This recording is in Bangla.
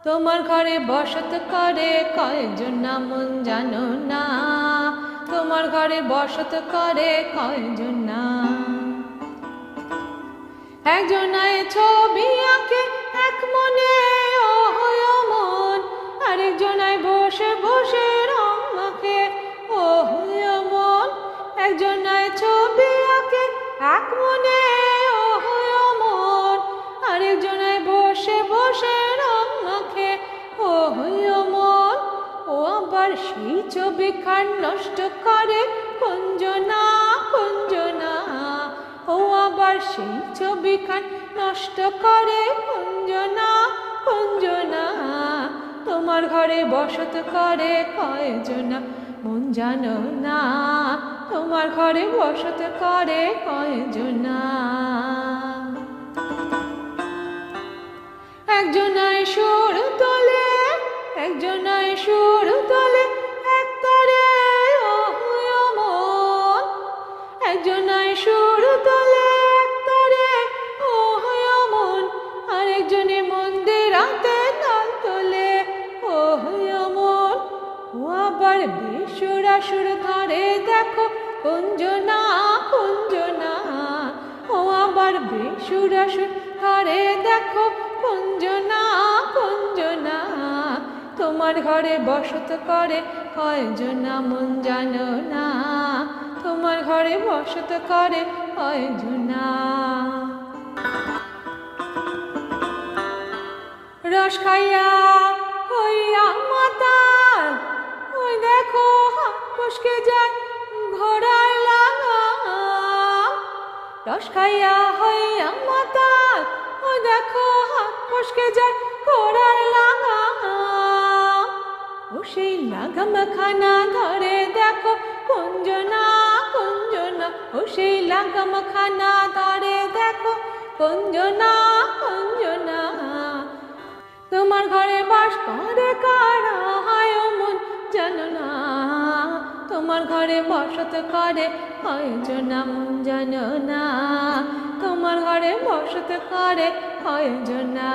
তোমার ঘরে বসত করে কয়জন না মন জানো না, তোমার ঘরে বসত করে কয়জন না। একজনায় ছবি আঁকে এক মনে ও হয় মন, আরেকজনায় বসে বসে রং মাখে ও হয় মন। একজনায় ছবি আঁকে এক মনে ও হয় মন, আরেকজনায় বসে বসে রং মাখে ও হয় মন। ও আবার সেই ছবিখান নষ্ট করে কুঞ্জনা কুঞ্জনা, ও আবার সেই ছবিখান নষ্ট করে কুঞ্জনা কুঞ্জনা। তোমার ঘরে বসত করে কয়জনা মন জানো না, তোমার ঘরে বসত করে কয়জনা। একজনায় সুর তোলে একজনায় সুর তোলে এক তারে ও হয় মন, একজনায় সুর তোলে এক তারে ও হয় মন, আরেকজনে মন্দিরাতে তাল তোলে ও হয় মন। ও আবার বেসুর আসুর ধরে দেখো কুঞ্জনা কুঞ্জনা, ও আবার বেসুর আসুর ধরে দেখো কুঞ্জনা কুঞ্জনা। তোমার ঘরে বসত করে কয়জনা মন জানো না, তোমার ঘরে বসত করে কয়জনা। রস খাইয়া হইয়া মাতাল, ওই দেখো হাত ফসকে যায় ঘোড়ার লাগাম। রস খাইয়া হইয়া মাতাল, ওই দেখো হাত ফসকে যায় ঘোড়ার লাগাম। ও সেই লাগাম খানা ধরে দেখো কুঞ্জনা কুঞ্জনা, ও সেই লাগাম খানা ধরে দেখো কুঞ্জনা কুঞ্জনা। তোমার ঘরে বাস করে কারা হয় মন জানো না, তোমার ঘরে বসত করে কয়জনা মন জানো না, তোমার ঘরে বসত করে কয়জনা।